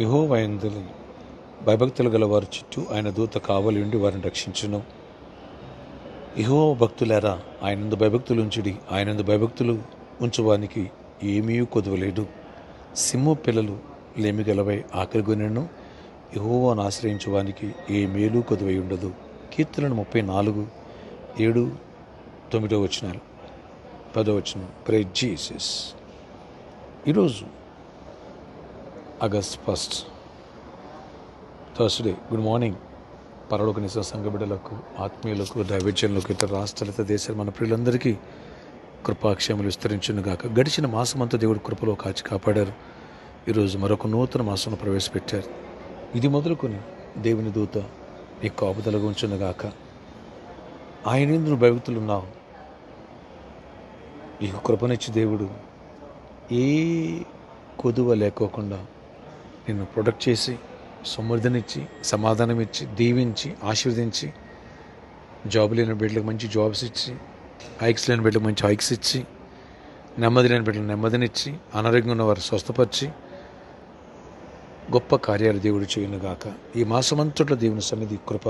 యెహోవా యందు భయభక్తులు గల వారి చుట్టూ ఆయన దూత కావలి ఉండి వారిని రక్షించును. యెహోవా భక్తులారా, ఆయనందు భయభక్తులు ఉంచుడి. ఆయనందు భయభక్తులు ఉంచువానికి ఏమీ కొదువలేడు. సింహ పిల్లలు లేమి గలవై ఆకలిగొనెను, యెహోవాను ఆశ్రయించువానికి ఏ మేలు కొదువై ఉండదు. కీర్తనలు 34:7, 9 10. Praise Jesus. ఈరోజు ఆగస్ట్ 1 థర్స్డే. Good morning. పరలోక నిజ సంఘ బిడ్డలకు, ఆత్మీయులకు, దైవజనులకు, ఇతర రాష్ట్రాల, ఇతర దేశాలు, మన ప్రియులందరికీ కృపాక్షేమలు విస్తరించును గాక. గడిచిన మాసమంతా దేవుడు కృపలో కాచి కాపాడారు. ఈరోజు మరొక నూతన మాసంలో ప్రవేశపెట్టారు. ఇది మొదలుకొని దేవుని దూత నీ కాపుదలగా ఉంచును గాక. ఆయన యందు నువ్వు భయభక్తులు ఉన్నావు. నీకు కృపనిచ్చి దేవుడు ఏ కొదువ లేకోకుండా నిన్ను ప్రొటెక్ట్ చేసి, సమృద్ధినిచ్చి, సమాధానం ఇచ్చి, దీవించి, ఆశీర్వదించి, జాబ్ లేని బిడ్డలకు మంచి జాబ్స్ ఇచ్చి, హైక్స్ లేని బిడ్డలకు మంచి హైక్స్ ఇచ్చి, నెమ్మది లేని బిడ్డలకు నెమ్మదినిచ్చి, అనారోగ్యంగా ఉన్న వారు స్వస్థపరిచి గొప్ప కార్యాలు దేవుడు చేయునుగాక. ఈ మాసమంతట్లో దేవుని సన్నిధి కృప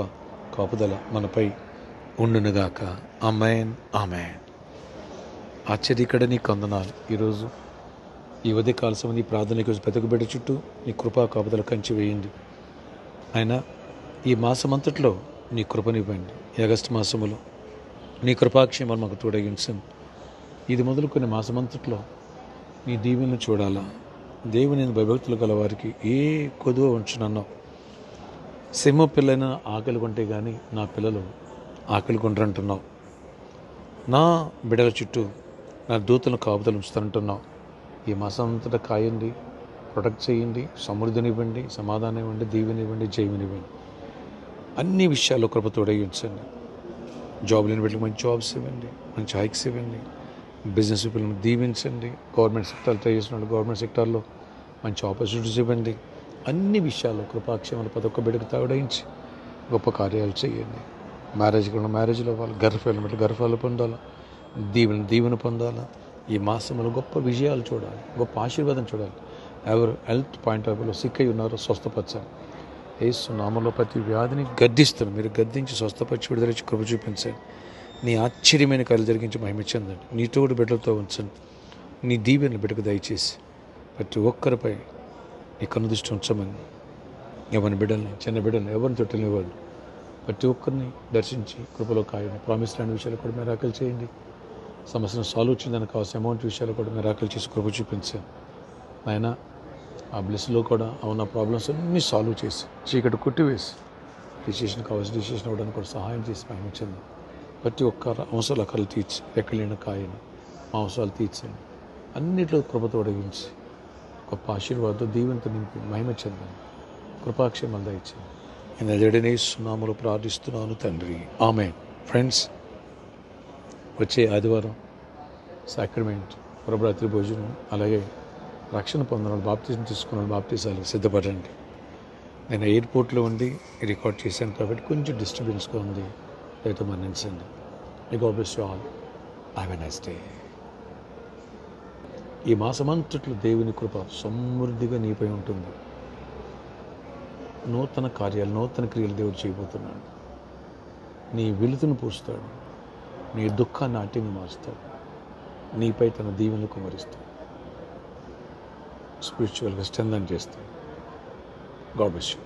కాపుదల మనపై ఉండునుగాక. ఆమేన్, ఆమేన్. ఆశ్చర్యకడ నీ కొందనాలు. ఈరోజు ఈ ఉదయకాల సమయం ప్రార్థనకి ప్రతి ఒక్క బిడ్డ చుట్టూ నీ కృపా కాపుదల కంచి వేయండి. ఆయన ఈ మాసమంతట్లో నీ కృపనివ్వండి. ఈ ఆగస్టు మాసములో నీ కృపాక్షేమాలు మాకు తోడగించండి. ఇది మొదలుకొని మాసమంతట్లో నీ దీవెనలు చూడాలా. దేవుని భయభక్తులు గల వారికి ఏ కొదువ ఉంచునన్నావు. సింహ పిల్లైనా ఆకలి కొంటే కానీ నా పిల్లలు ఆకలి కొంటారంటున్నావు. నా బిడ్డల చుట్టూ నా దూతలను కాపుదలు ఉంచుతానంటున్నావు. ఈ మాసం అంతటా కాయండి, ప్రొటెక్ట్ చేయండి, సమృద్ధినివ్వండి, సమాధానం ఇవ్వండి, దీవెనివ్వండి, జయమినివ్వండి. అన్ని విషయాల్లో కృప తోడగించండి. జాబ్ లేని బిడ్డలకు మంచి జాబ్స్ ఇవ్వండి, మంచి హైక్స్ ఇవ్వండి. బిజినెస్ పీపుల్ని దీవించండి. గవర్నమెంట్ సెక్టార్లు ట్రై చేసిన గవర్నమెంట్ సెక్టార్లో మంచి ఆపర్చునిటీస్ ఇవ్వండి. అన్ని విషయాల్లో కృపాక్షేమాలు ప్రతి ఒక్క బిడ్డకు తోడగించి గొప్ప కార్యాలు చేయండి. మ్యారేజ్ కూడా మ్యారేజ్లో వాళ్ళు గర్భఫలం బట్టి గర్భాలు పొందాలా, దీవెన పొందాలా. ఈ మాసంలో గొప్ప విజయాలు చూడాలి, గొప్ప ఆశీర్వాదం చూడాలి. ఎవరు హెల్త్ పాయింట్ ఆఫ్ వ్యూలో సిక్ అయి ఉన్నారో స్వస్థపరచాలి. యేసు నామములో ప్రతి వ్యాధిని గద్దిస్తున్నారు. మీరు గద్దించి స్వస్థపరిచి విడుదలచ్చి కృప చూపించండి. నీ ఆశ్చర్యమైన కార్యాలు జరిగించి మహిమ చెందండి. నీ తోడు బిడ్డలతో ఉంచండి. నీ దీవెనలు బిడ్డకు దయచేసి ప్రతి ఒక్కరిపై నీ కన్ను దృష్టి ఉంచమని, ఎవరి బిడ్డల్ని, చిన్న బిడ్డల్ని, ఎవరిని తొట్టిన వాళ్ళు ప్రతి ఒక్కరిని దర్శించి కృపలో కాయండి. ప్రామిస్ లాంటి విషయాలు కూడా మిరాకిల్ చేయండి. సమస్యను సాల్వ్ వచ్చిందని కావాల్సిన అమౌంట్ విషయాలు కూడా మిరాకిల్ చేసి కృప చూపించాను. ఆయన ఆ బ్లెస్లో కూడా ఉన్న ప్రాబ్లమ్స్ అన్నీ సాల్వ్ చేసి చీకటి కొట్టివేసి డిసిషన్ కావాల్సిన డిసిషన్ అవ్వడానికి కూడా సహాయం చేసి మహిమించండి. ప్రతి ఒక్క అవసరాలు అక్కలు తీర్చి, ఎక్కలేని కాయని మా అవసరాలు తీర్చండి. అన్నిట్లో కృపతో ఒడిగించి గొప్ప ఆశీర్వాదం దీవెనతో నింపి మహిమ చెందండి. కృపాక్షేమాలు దయచేయండి. నేను ఎదుడనే సున్నాములు ప్రార్థిస్తున్నాను తండ్రి, ఆమేన్. ఫ్రెండ్స్, వచ్చే ఆదివారం సాక్రమెంట్, ప్రభరాత్రి భోజనం, అలాగే రక్షణ పొందడం, బాప్టిజం తీసుకున్నాను, బాప్టిజాలకు సిద్ధపడండి. నేను ఎయిర్పోర్ట్లో ఉండి రికార్డ్ చేశాను కాబట్టి కొంచెం డిస్టర్బెన్స్గా ఉంది, దయతో మన్నించండి. God bless you all. Have a nice day. ఈ మాసమంతట్లో దేవుని కృప సమృద్ధిగా నీపై ఉంటుంది. నూతన కార్యాలు, నూతన క్రియలు దేవుడు చేయబోతున్నాడు. నీ వెలుతును పూస్తాడు, నీ దుఃఖాన్ని నాట్యంగా మారుస్తాడు, నీపై తన దీవెనలు కుమరిస్తాడు, స్పిరిచువల్గా స్ట్రెంథన్ చేస్తాడు. God bless you.